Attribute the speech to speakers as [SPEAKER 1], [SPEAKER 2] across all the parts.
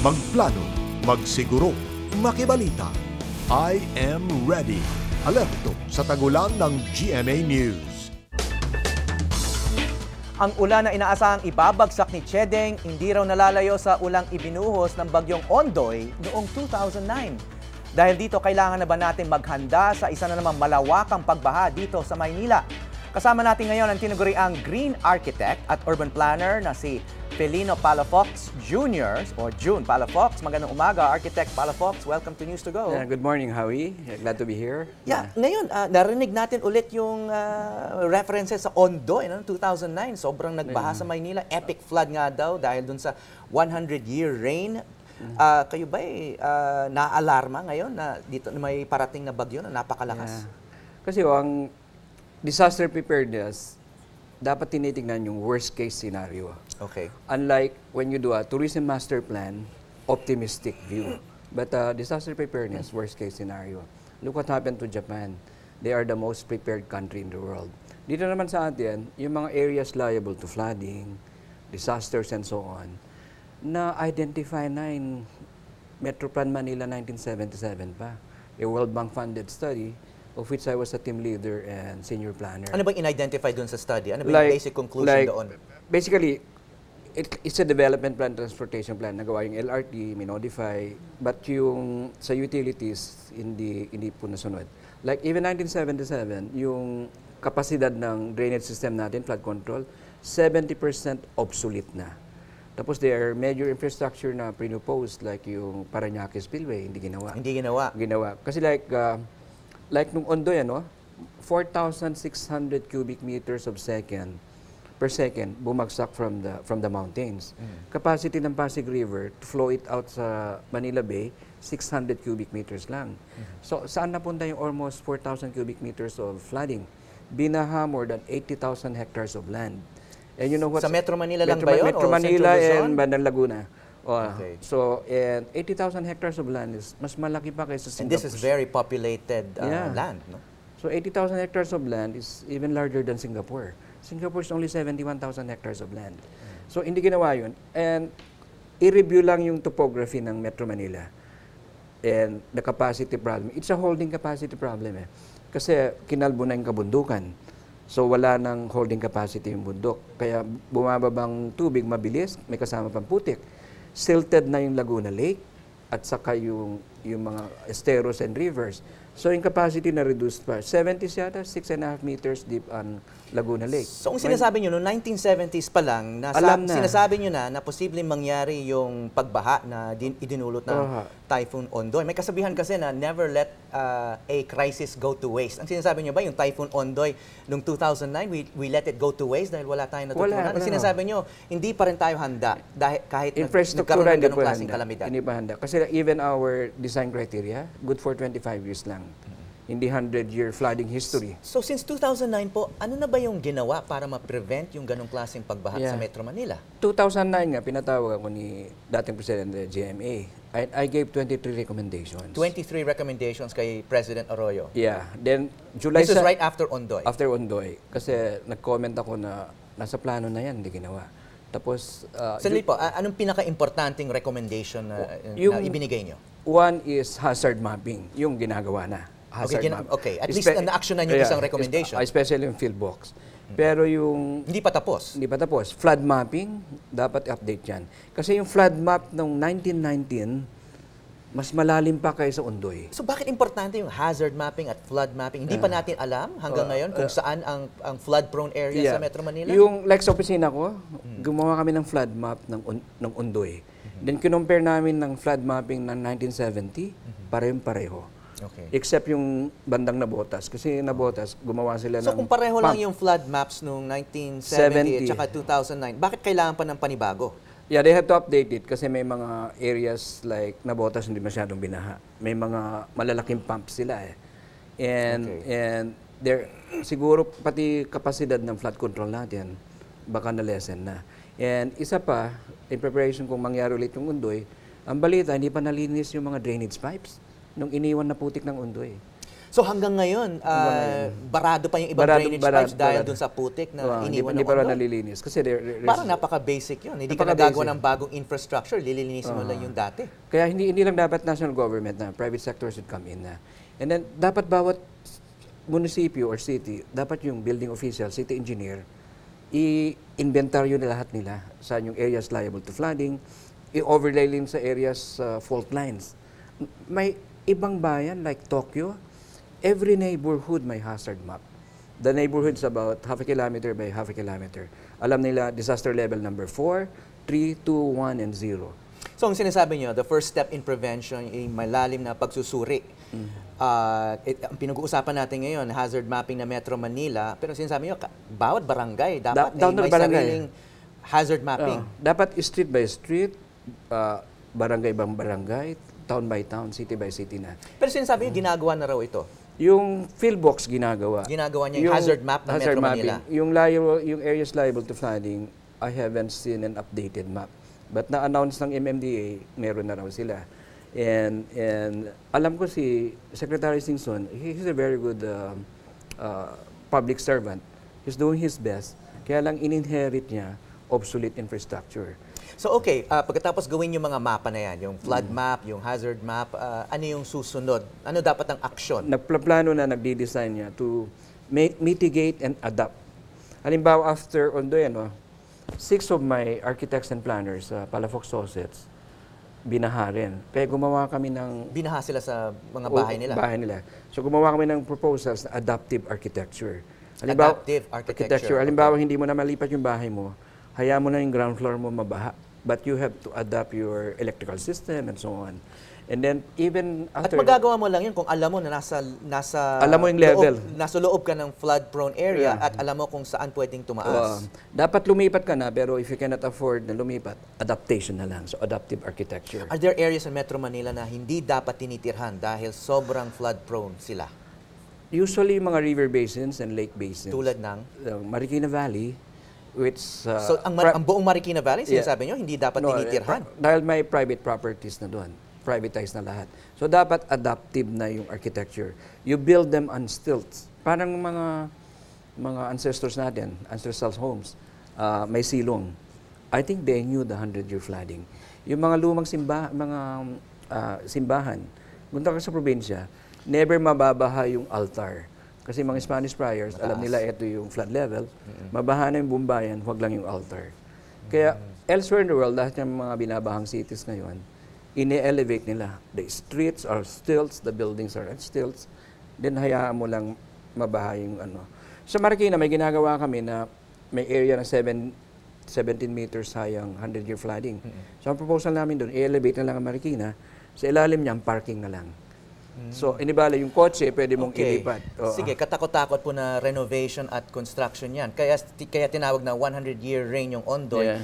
[SPEAKER 1] Magplano, magsiguro, makibalita. I am ready. Alerto sa tagulan ng GMA News.
[SPEAKER 2] Ang ulan na inaasahang ibabagsak ni Chedeng hindi raw nalalayo sa ulang ibinuhos ng bagyong Ondoy noong 2009. Dahil dito, kailangan na ba natin maghanda sa isa na namang malawakang pagbaha dito sa Maynila? Kasama natin ngayon ang tinaguriang Green Architect at Urban Planner na si Felino Palafox Jr. or June Palafox. Magandang umaga, Architect Palafox. Welcome to News to Go.
[SPEAKER 3] Good morning, Howie. Glad to be here.
[SPEAKER 2] Ngayon, narinig natin ulit yung references sa Ondoy, 2009. Sobrang nagbaha sa Maynila. Epic flood nga daw dahil dun sa 100-year rain. Kayo ba naalarma ngayon na dito may parating na bagyo na napakalakas?
[SPEAKER 3] Kasi ang disaster preparedness, dapat tinitingnan yung worst case scenario.
[SPEAKER 2] Okay.
[SPEAKER 3] Unlike when you do a tourism master plan, optimistic view. But disaster preparedness, worst case scenario. Look what happened to Japan. They are the most prepared country in the world. Dito naman sa atin, yung mga areas liable to flooding, disasters and so on, na-identify na in Metro Manila 1977 pa. A World Bank funded study of which I was a team leader and senior planner.
[SPEAKER 2] Ano bang in-identify doon sa study? Ano ba yung basic conclusion doon?
[SPEAKER 3] Basically, it's a development plan, transportation plan. Nagawa yung LRT, minodify, but yung sa utilities, hindi po nasunod. Like even 1977, yung kapasidad ng drainage system natin, flood control, 70% obsolete na. Tapos there are major infrastructure na pre-proposed like yung Parañaque Spillway, hindi ginawa.
[SPEAKER 2] Hindi ginawa?
[SPEAKER 3] Ginawa. Kasi like nung Ondoy, 4,600 cubic meters per second bumagsak from the mountains. Capacity ng Pasig River to flow it out sa Manila Bay, 600 cubic meters lang. So saan napunta yung almost 4,000 cubic meters of flooding? Binaha more than 80,000 hectares of land. And you know what?
[SPEAKER 2] Sa Metro Manila lang ba yun?
[SPEAKER 3] Metro Manila and Bandang Laguna.
[SPEAKER 2] Okay.
[SPEAKER 3] So, and 80,000 hectares of land is mas malaki pa kaysa Singapore.
[SPEAKER 2] And this is very populated land, no?
[SPEAKER 3] So 80,000 hectares of land is even larger than Singapore. Singapore is only 71,000 hectares of land. So hindi ginawa yun. And i-review lang yung topography ng Metro Manila and the capacity problem. It's a holding capacity problem Kasi kinalbo na yung kabundukan. So wala nang holding capacity yung bundok. Kaya bumababang tubig mabilis, may kasama pang putik. Silted na yung Laguna Lake at saka yung mga esteros and rivers. So yung capacity na reduced pa. 70s yata, 6.5 meters deep on Laguna Lake.
[SPEAKER 2] So kung sinasabi nyo, noong 1970s pa lang, sinasabi nyo na posibleng mangyari yung pagbaha na idinulot ng Typhoon Ondoy. May kasabihan kasi na never let a crisis go to waste. Ang sinasabi nyo ba, yung Typhoon Ondoy noong 2009, we let it go to waste dahil wala tayong natutunan? Ang sinasabi nyo, hindi pa rin tayo handa dahil kahit nagkaroon ng ganong klaseng kalamidad.
[SPEAKER 3] Hindi pa handa. Kasi even our design criteria, good for 25 years lang. Hindi 100-year flooding history.
[SPEAKER 2] So since 2009 po, ano na ba yung ginawa para ma-prevent yung ganong klaseng pagbaha sa Metro Manila?
[SPEAKER 3] 2009 nga, pinatawag ako ni dating Presidente GMA. I gave 23 recommendations.
[SPEAKER 2] 23 recommendations kay President Arroyo?
[SPEAKER 3] Yeah. Then, July...
[SPEAKER 2] This is right after Ondoy?
[SPEAKER 3] After Ondoy. Kasi nag-comment ako na nasa plano na yan, hindi ginawa. Tapos...
[SPEAKER 2] Sandali po, anong pinaka-importanting recommendation na ibinigay nyo?
[SPEAKER 3] One is hazard mapping, yung ginagawa na.
[SPEAKER 2] Okay, at least na-actionan yung isang recommendation.
[SPEAKER 3] Especially yung field box. Pero yung...
[SPEAKER 2] Hindi pa tapos?
[SPEAKER 3] Hindi pa tapos. Flood mapping, dapat update yan. Kasi yung flood map noong 1919, mas malalim pa kaysa Ondoy.
[SPEAKER 2] So bakit importante yung hazard mapping at flood mapping? Hindi pa natin alam hanggang ngayon kung saan ang flood-prone area sa Metro Manila?
[SPEAKER 3] Yung like sa opisina ko, gumawa kami ng flood map ng Ondoy. Then kinumpare namin ng flood mapping ng 1970, pareho-pareho.
[SPEAKER 2] Okay.
[SPEAKER 3] Except yung bandang Nabotas. Kasi Nabotas, gumawa sila ng...
[SPEAKER 2] So kung pareho lang yung flood maps noong 1970 at saka 2009, bakit kailangan pa ng panibago?
[SPEAKER 3] Yeah, they have to update it kasi may mga areas like Nabotas hindi masyadong binaha. May mga malalaking pumps sila And there, siguro pati kapasidad ng flood control natin, baka na-lessen na. And isa pa, in preparation kung mangyari ulit yung Ondoy, ang balita, hindi pa nalinis yung mga drainage pipes nung iniwan na putik ng Ondoy.
[SPEAKER 2] So hanggang ngayon, barado pa yung ibang drainage pipes dahil dun sa putik na iniwan
[SPEAKER 3] hindi
[SPEAKER 2] ng
[SPEAKER 3] pa rin
[SPEAKER 2] Ondoy?
[SPEAKER 3] nalilinis. Kasi
[SPEAKER 2] Parang napaka-basic yun. Hindi ka nagagawa ng bagong infrastructure, lilinisin mo lang yung dati.
[SPEAKER 3] Kaya hindi lang dapat national government na, private sector should come in na. And then, dapat bawat munisipyo or city, dapat yung building official, city engineer, i-inventaryo na lahat nila saan yung areas liable to flooding, i-overlay din sa areas fault lines. May ibang bayan like Tokyo, every neighborhood may hazard map. The neighborhood is about half a kilometer by half a kilometer. Alam nila disaster level number 4, 3, 2, 1, and 0.
[SPEAKER 2] So ang sinasabi nyo, the first step in prevention ay malalim na pagsusuri. Ang pinag-uusapan natin ngayon, hazard mapping na Metro Manila, pero sinasabi nyo, bawat barangay dapat may sariling hazard mapping.
[SPEAKER 3] Dapat street by street, barangay by barangay, town by town, city by city na.
[SPEAKER 2] Pero sinasabi nyo, ginagawa na raw ito.
[SPEAKER 3] Yung Philbox ginagawa.
[SPEAKER 2] Ginagawa niya yung hazard map ng Metro Manila.
[SPEAKER 3] Yung areas liable to flooding, I haven't seen an updated map. But na-announce ng MMDA, meron na raw sila. And alam ko si Secretary Singson, he's a very good public servant. He's doing his best. Kaya lang in-inherit niya obsolete infrastructure.
[SPEAKER 2] So okay, pagkatapos gawin yung mga mapa na yan, yung flood map, yung hazard map, ano yung susunod? Ano dapat ang aksyon?
[SPEAKER 3] Nagplano na, nagdi-design niya to mitigate and adapt. Halimbawa, after Ondoy, 6 of my architects and planners, Palafox Associates, binaha rin. Kaya gumawa kami ng...
[SPEAKER 2] Binaha sila sa mga bahay nila?
[SPEAKER 3] Bahay nila. So gumawa kami ng proposals na adaptive architecture. Halimbawa,
[SPEAKER 2] adaptive architecture.
[SPEAKER 3] Halimbawa, hindi mo na malipat yung bahay mo, hayaan mo na yung ground floor mo mabaha. But you have to adapt your electrical system and so on. And then even after...
[SPEAKER 2] At magagawa mo lang yun kung alam mo na nasa
[SPEAKER 3] alam mo yung level.
[SPEAKER 2] Nasa loob ka ng flood-prone area at alam mo kung saan pwedeng tumaas.
[SPEAKER 3] Dapat lumipat ka na, pero if you cannot afford na lumipat, adaptation na lang. So adaptive architecture.
[SPEAKER 2] Are there areas in Metro Manila na hindi dapat tinitirhan dahil sobrang flood-prone sila?
[SPEAKER 3] Usually mga river basins and lake basins.
[SPEAKER 2] Tulad ng?
[SPEAKER 3] Marikina Valley, which...
[SPEAKER 2] so ang buong Marikina Valley, sinasabi nyo, hindi dapat tinitirhan?
[SPEAKER 3] Dahil may private properties na doon. Privatized na lahat. So dapat adaptive na yung architecture. You build them on stilts. Parang mga ancestors natin, ancestral homes, may silong. I think they knew the 100-year flooding. Yung mga lumang simbahan, punta ka sa probinsya, never mababaha yung altar. Kasi mga Spanish friars, alam nila ito yung flood level, mabaha na yung buong bayan, huwag lang yung altar. Kaya elsewhere in the world, lahat ng mga binabahang cities ngayon, ine-elevate nila. The streets are stilts, the buildings are on stilts, then hayaan mo lang mabaha yung ano. Sa Marikina, may ginagawa kami na may area ng 17 meters high ang 100-year flooding. So ang proposal namin doon, i-elevate na lang ang Marikina, sa ilalim niya, parking na lang. So, inibala yung kotse, pwede mong ilipat.
[SPEAKER 2] Sige, katakot-takot po na renovation at construction yan. Kaya tinawag na 100-year reign yung Ondoy.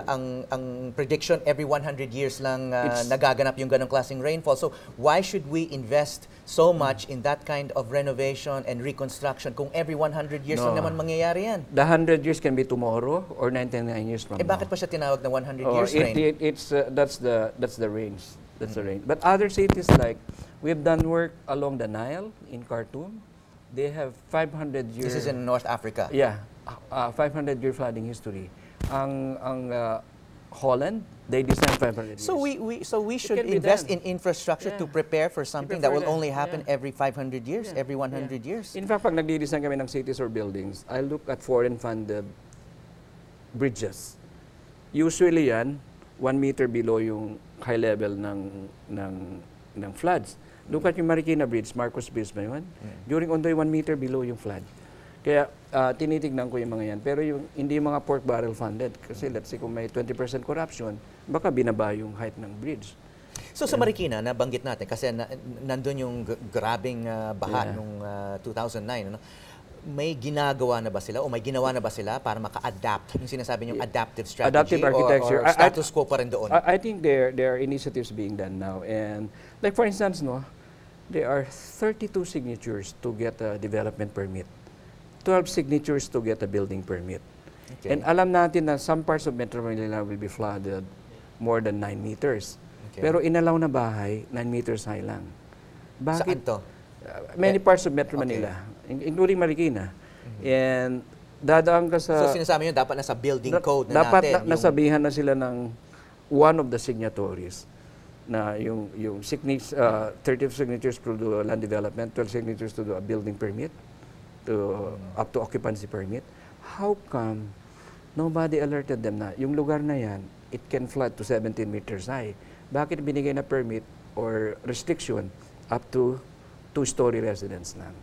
[SPEAKER 2] Ang prediction, every 100 years lang nagaganap yung ganong klaseng rainfall. So, why should we invest so much in that kind of renovation and reconstruction kung every 100 years lang naman mangyayari yan?
[SPEAKER 3] The 100 years can be tomorrow or 99 years from now.
[SPEAKER 2] Bakit pa siya tinawag na 100 years reign?
[SPEAKER 3] That's the range. That's the range. But other cities like, we've done work along the Nile in Khartoum. They have 500 years.
[SPEAKER 2] This is in North Africa?
[SPEAKER 3] Yeah. 500-year flooding history. Ang Holland, they designed 500 years.
[SPEAKER 2] So we should invest in infrastructure to prepare for something that will only happen every 500 years, every 100 years.
[SPEAKER 3] In fact, pag nagdi-design kami ng cities or buildings, I look at foreign-funded bridges. Usually yan, 1 meter below yung high level ng floods. Look at yung Marikina Bridge, Marcos Bridge ba yun? During Ondoy, 1 meter below yung flood. Kaya tinitignan ko yung mga yan. Pero hindi yung mga pork barrel funded. Kasi let's say kung may 20% corruption, baka binaba yung height ng bridge.
[SPEAKER 2] So sa Marikina, nabanggit natin, kasi nandun yung grabing baha nung 2009. Ano? May ginagawa na ba sila o may ginawa na ba sila para maka-adapt? Yung sinasabi niyong adaptive strategy
[SPEAKER 3] adaptive architecture.
[SPEAKER 2] Or status quo pa rin doon?
[SPEAKER 3] I think there are initiatives being done now. And like for instance, there are 32 signatures to get a development permit. 12 signatures to get a building permit. Okay. And alam natin na some parts of Metro Manila will be flooded more than 9 meters. Okay. Pero inalaw na bahay, 9 meters high lang. Bakit?
[SPEAKER 2] Saan to?
[SPEAKER 3] Many parts of Metro Manila, including Marikina. And dadaan ka sa...
[SPEAKER 2] So sinasabi nyo, dapat nasa building code na
[SPEAKER 3] dapat
[SPEAKER 2] natin.
[SPEAKER 3] nasabihan na sila ng one of the signatories na yung 30 signatures to do land development, 12 signatures to do a building permit, up to occupancy permit. How come nobody alerted them na yung lugar na yan, it can flood to 17 meters high? Bakit binigay na permit or restriction up to 2-story residence lang?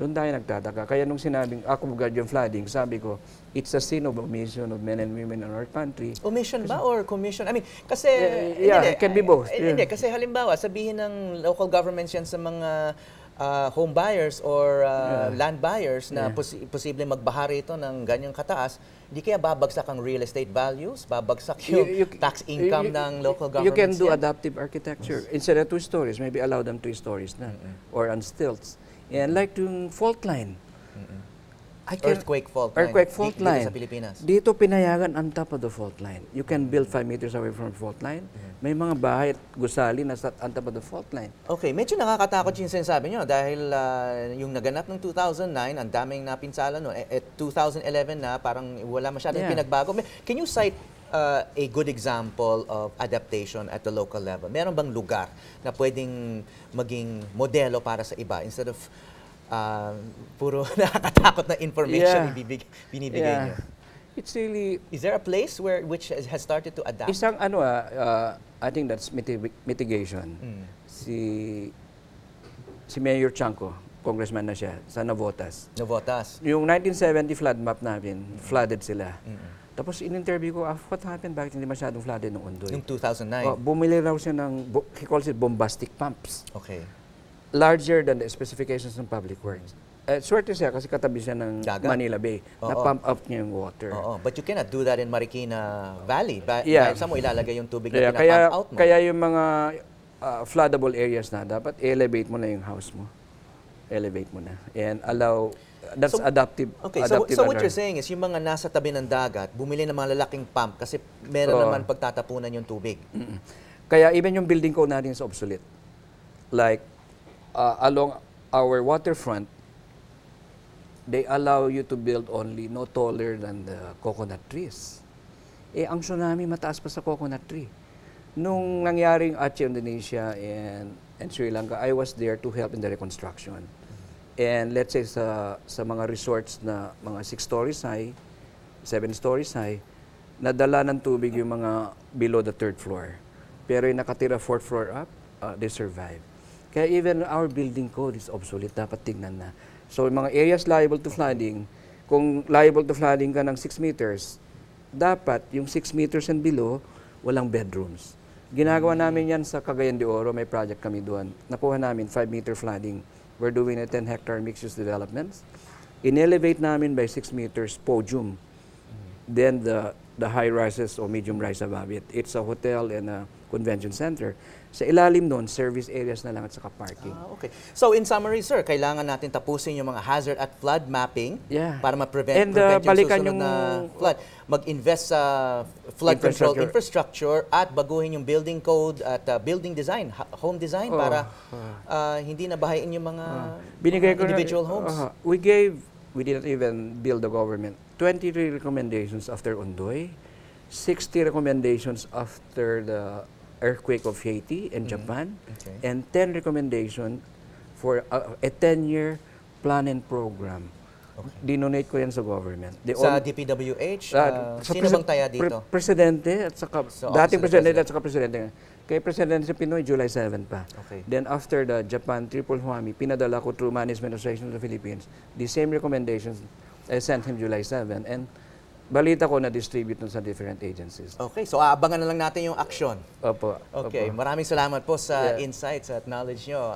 [SPEAKER 3] Doon tayo nagtataka. Kaya nung sinabing ako yung flooding, sabi ko, it's a sin of omission of men and women in our country.
[SPEAKER 2] Omission ba or commission? I mean, kasi...
[SPEAKER 3] it can be both.
[SPEAKER 2] Hindi, kasi halimbawa, sabihin ng local governments yan sa mga home buyers or land buyers na posible magbaha rito ng ganyang kataas, hindi kaya babagsak ang real estate values? Babagsak yung tax income ng local governments?
[SPEAKER 3] You can do adaptive architecture. Instead of 2 stories, maybe allow them 3 stories na, or on stilts. And like yung fault line.
[SPEAKER 2] Earthquake fault line.
[SPEAKER 3] Earthquake fault line.
[SPEAKER 2] Dito sa Pilipinas.
[SPEAKER 3] Dito pinayagan on top of the fault line. You can build 5 meters away from the fault line. May mga bahay at gusali na on top of the fault line.
[SPEAKER 2] Okay, medyo nakakatakot yung sinasabi nyo dahil yung naganap ng 2009, ang daming napinsala noon. 2011 na, parang wala masyadong pinagbago. Can you cite a good example of adaptation at the local level? Meron bang lugar na pwedeng maging modelo para sa iba instead of puro nakakatakot na information binibigay nyo?
[SPEAKER 3] It's really...
[SPEAKER 2] Is there a place which has started to adapt?
[SPEAKER 3] Isang I think that's mitigation. Si Mayor Chanco, congressman na siya, sa Navotas. Yung 1970 flood map namin, flooded sila. Tapos in-interview ko, what happened? Bakit hindi masyadong flooded ng Ondoy?
[SPEAKER 2] Yung 2009?
[SPEAKER 3] Bumili raw siya ng, he calls it bombastic pumps.
[SPEAKER 2] Okay.
[SPEAKER 3] Larger than the specifications ng Public Works. Swerte siya kasi katabi siya ng Manila Bay. Na-pump up niya yung water.
[SPEAKER 2] But you cannot do that in Marikina Valley. Dahil saan mo ilalagay yung tubig na pinapump out mo?
[SPEAKER 3] Kaya yung mga floodable areas na, dapat elevate mo na yung house mo. Elevate mo na. And allow... That's adaptive.
[SPEAKER 2] Okay, so what you're saying is yung mga nasa tabi ng dagat, bumili ng mga lalaking pump kasi meron naman pagtatapunan yung tubig.
[SPEAKER 3] Kaya even yung building code natin is obsolete. Like, along our waterfront, they allow you to build only no taller than the coconut trees. Ang tsunami mataas pa sa coconut tree. Nung nangyaring Aceh, Indonesia, and Sri Lanka, I was there to help in the reconstruction. And let's say sa mga resorts na mga 6 stories high, 7 stories high, nadala ng tubig yung mga below the 3rd floor. Pero yung nakatira 4th floor up, they survive. Kaya even our building code is obsolete, dapat tignan na. So yung mga areas liable to flooding, kung liable to flooding ka ng 6 meters, dapat yung 6 meters and below, walang bedrooms. Ginagawa namin yan sa Cagayan de Oro, may project kami doon. Nakuha namin 5-meter flooding. We're doing a 10-hectare mixed-use developments. In-elevate namin by 6 meters podium. Then the high rises or medium rise above it. It's a hotel and a convention center. Sa ilalim nun, service areas na lang at saka parking.
[SPEAKER 2] Okay. So in summary, sir, kailangan natin tapusin yung mga hazard at flood mapping para ma-prevent yung susunod na flood. Mag-invest sa flood control infrastructure at baguhin yung building code at building design, home design para hindi nabahayin yung mga individual homes.
[SPEAKER 3] We didn't even build the government. 23 recommendations after Ondoy, 60 recommendations after the earthquake of Haiti and Japan, and 10 recommendations for a 10-year plan and program. Dinonate ko yan sa government.
[SPEAKER 2] Sa DPWH? Sino bang taya dito?
[SPEAKER 3] Presidente at saka, dating presidente at saka presidente. Kay Presidente sa Pinoy, July 7 pa. Then after the Japan triple whammy, pinadala ko through Management Association of the Philippines. The same recommendations, I sent him July 7. And balita ko na-distribute sa different agencies.
[SPEAKER 2] Okay, so aabangan na lang natin yung aksyon.
[SPEAKER 3] Opo.
[SPEAKER 2] Okay, maraming salamat po sa insights at knowledge nyo.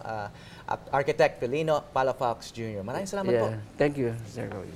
[SPEAKER 2] Architect Felino Palafox Jr. Maraming salamat po.
[SPEAKER 3] Thank you, Sir Howie.